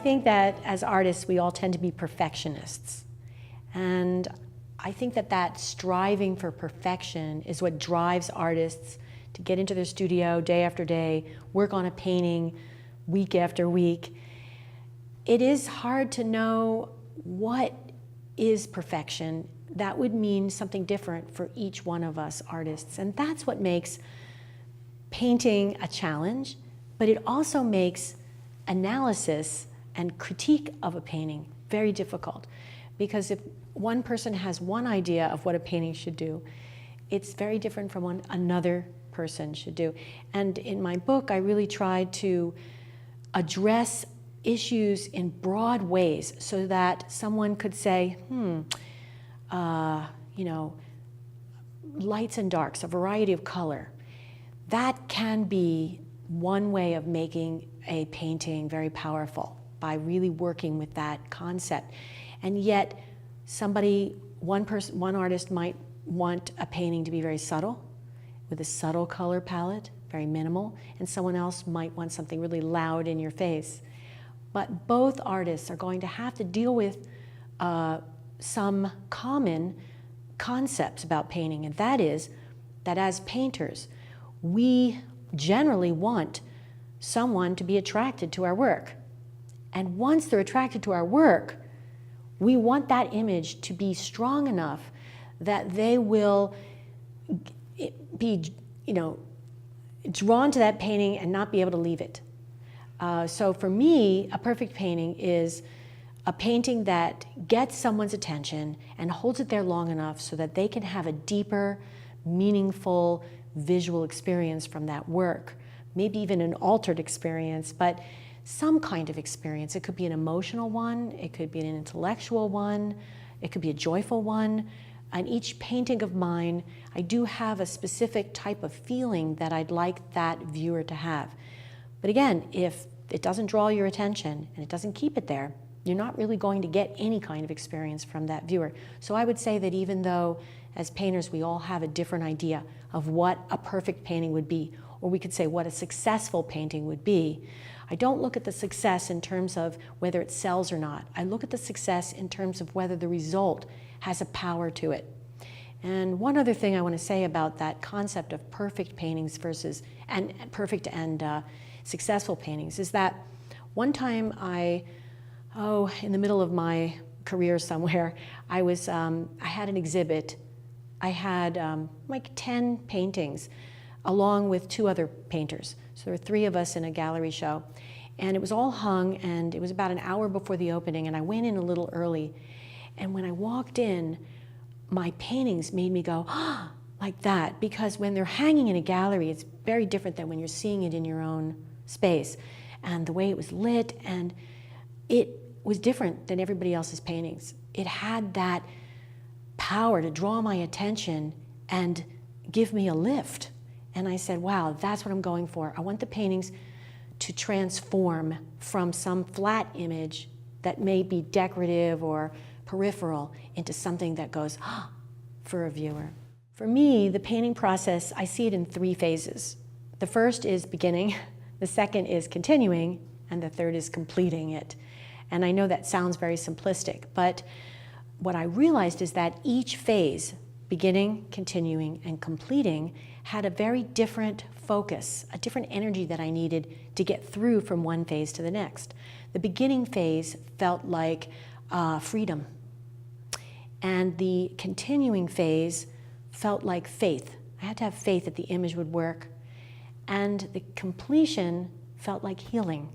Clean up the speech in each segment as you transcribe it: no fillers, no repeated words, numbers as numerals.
think that as artists, we all tend to be perfectionists. And I think that that striving for perfection is what drives artists to get into their studio day after day, work on a painting week after week. It is hard to know what is perfection. That would mean something different for each one of us artists. And that's what makes painting a challenge, but it also makes analysis and critique of a painting very difficult. Because if one person has one idea of what a painting should do, it's very different from what another person should do. And in my book, I really tried to address issues in broad ways so that someone could say, you know, lights and darks, a variety of color. That can be one way of making a painting very powerful, by really working with that concept. And yet, one artist might want a painting to be very subtle, with a subtle color palette, very minimal, and someone else might want something really loud in your face. But both artists are going to have to deal with some common concepts about painting, and that is that as painters, we generally want someone to be attracted to our work. And once they're attracted to our work, we want that image to be strong enough that they will be, you know, drawn to that painting and not be able to leave it. So for me, a perfect painting is a painting that gets someone's attention and holds it there long enough so that they can have a deeper, meaningful visual experience from that work. Maybe even an altered experience, but some kind of experience. It could be an emotional one, it could be an intellectual one, it could be a joyful one. On each painting of mine, I do have a specific type of feeling that I'd like that viewer to have. But again, if it doesn't draw your attention and it doesn't keep it there, you're not really going to get any kind of experience from that viewer. So I would say that even though as painters we all have a different idea of what a perfect painting would be, or we could say what a successful painting would be, I don't look at the success in terms of whether it sells or not. I look at the success in terms of whether the result has a power to it. And one other thing I want to say about that concept of perfect paintings versus perfect and successful paintings is that one time in the middle of my career somewhere, I had an exhibit. I had like 10 paintings along with 2 other painters. So there were 3 of us in a gallery show. And it was all hung, and it was about an hour before the opening, and I went in a little early. And when I walked in, my paintings made me go, ah, like that, because when they're hanging in a gallery, it's very different than when you're seeing it in your own space. And the way it was lit, and it was different than everybody else's paintings. It had that power to draw my attention and give me a lift. And I said, wow, that's what I'm going for. I want the paintings to transform from some flat image that may be decorative or peripheral into something that goes, ah, for a viewer. For me, the painting process, I see it in 3 phases. The first is beginning, the second is continuing, and the third is completing it. And I know that sounds very simplistic, but what I realized is that each phase, beginning, continuing, and completing, had a very different focus, a different energy that I needed to get through from one phase to the next. The beginning phase felt like freedom, and the continuing phase felt like faith. I had to have faith that the image would work, and the completion felt like healing.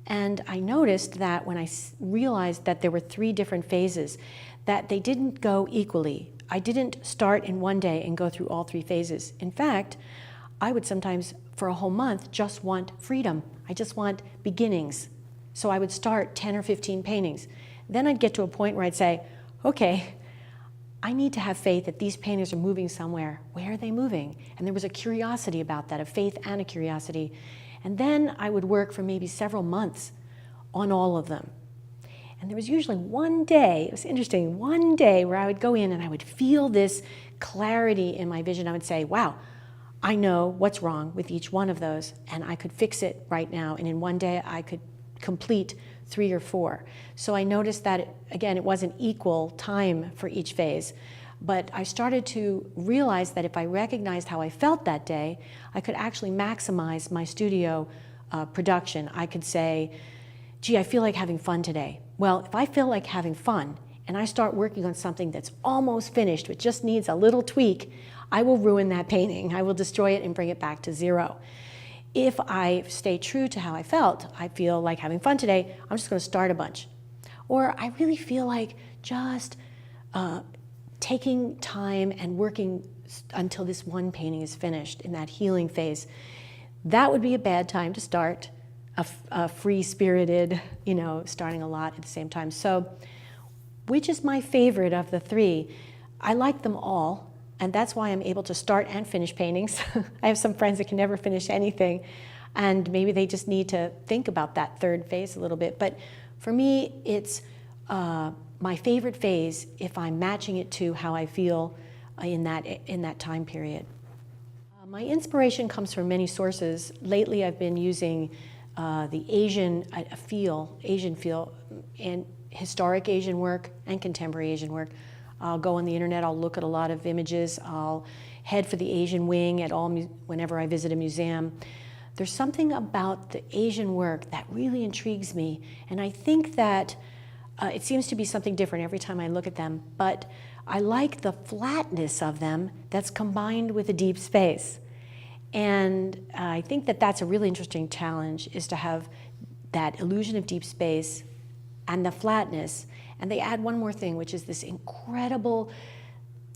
And I noticed that when I realized that there were 3 different phases, that they didn't go equally. I didn't start in one day and go through all 3 phases. In fact, I would sometimes, for a whole month, just want freedom. I just want beginnings. So I would start 10 or 15 paintings. Then I'd get to a point where I'd say, okay, I need to have faith that these paintings are moving somewhere. Where are they moving? And there was a curiosity about that, a faith and a curiosity. And then I would work for maybe several months on all of them. And there was usually one day, it was interesting, one day where I would go in and I would feel this clarity in my vision. I would say, wow, I know what's wrong with each one of those, and I could fix it right now. And in one day, I could complete 3 or 4. So I noticed that, again, it wasn't equal time for each phase. But I started to realize that if I recognized how I felt that day, I could actually maximize my studio production. I could say, gee, I feel like having fun today. Well, if I feel like having fun and I start working on something that's almost finished, which just needs a little tweak, I will ruin that painting. I will destroy it and bring it back to 0. If I stay true to how I felt, I feel like having fun today, I'm just going to start a bunch. Or I really feel like just taking time and working until this one painting is finished in that healing phase. That would be a bad time to start a free-spirited, starting a lot at the same time. So which is my favorite of the 3? I like them all, and that's why I'm able to start and finish paintings. I have some friends that can never finish anything, and maybe they just need to think about that 3rd phase a little bit. But for me, it's my favorite phase if I'm matching it to how I feel in that time period. My inspiration comes from many sources. Lately, I've been using the Asian feel, and historic Asian work and contemporary Asian work. I'll go on the internet, I'll look at a lot of images, I'll head for the Asian wing whenever I visit a museum. There's something about the Asian work that really intrigues me, and I think that it seems to be something different every time I look at them, but I like the flatness of them that's combined with a deep space. And I think that that's a really interesting challenge, is to have that illusion of deep space and the flatness. And they add one more thing, which is this incredible,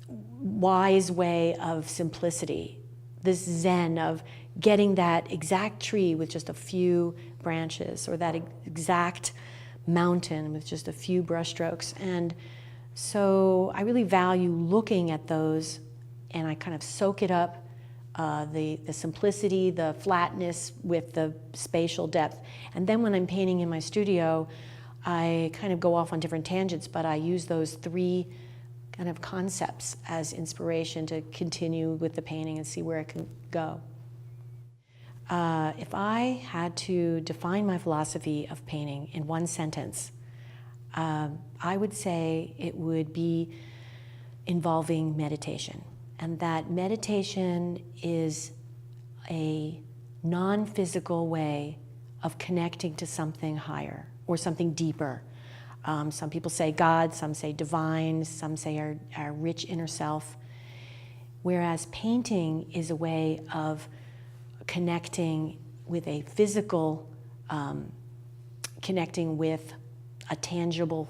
wise way of simplicity, this zen of getting that exact tree with just a few branches, or that exact mountain with just a few brushstrokes. And so I really value looking at those, and I kind of soak it up, the simplicity, the flatness with the spatial depth. And then when I'm painting in my studio, I kind of go off on different tangents, but I use those 3 kind of concepts as inspiration to continue with the painting and see where it can go. If I had to define my philosophy of painting in one sentence, I would say it would be involving meditation. And that meditation is a non-physical way of connecting to something higher or something deeper. Some people say God, some say divine, some say our rich inner self. Whereas painting is a way of connecting with a physical, connecting with a tangible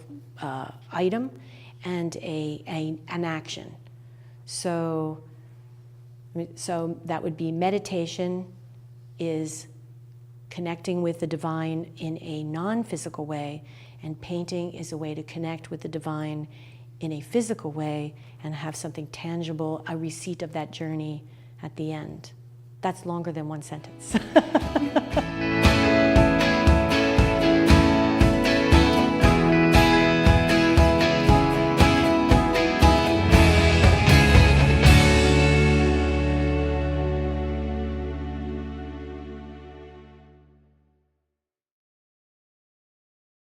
item and an action. So that would be meditation is connecting with the divine in a non-physical way, and painting is a way to connect with the divine in a physical way and have something tangible, a receipt of that journey at the end. That's longer than one sentence.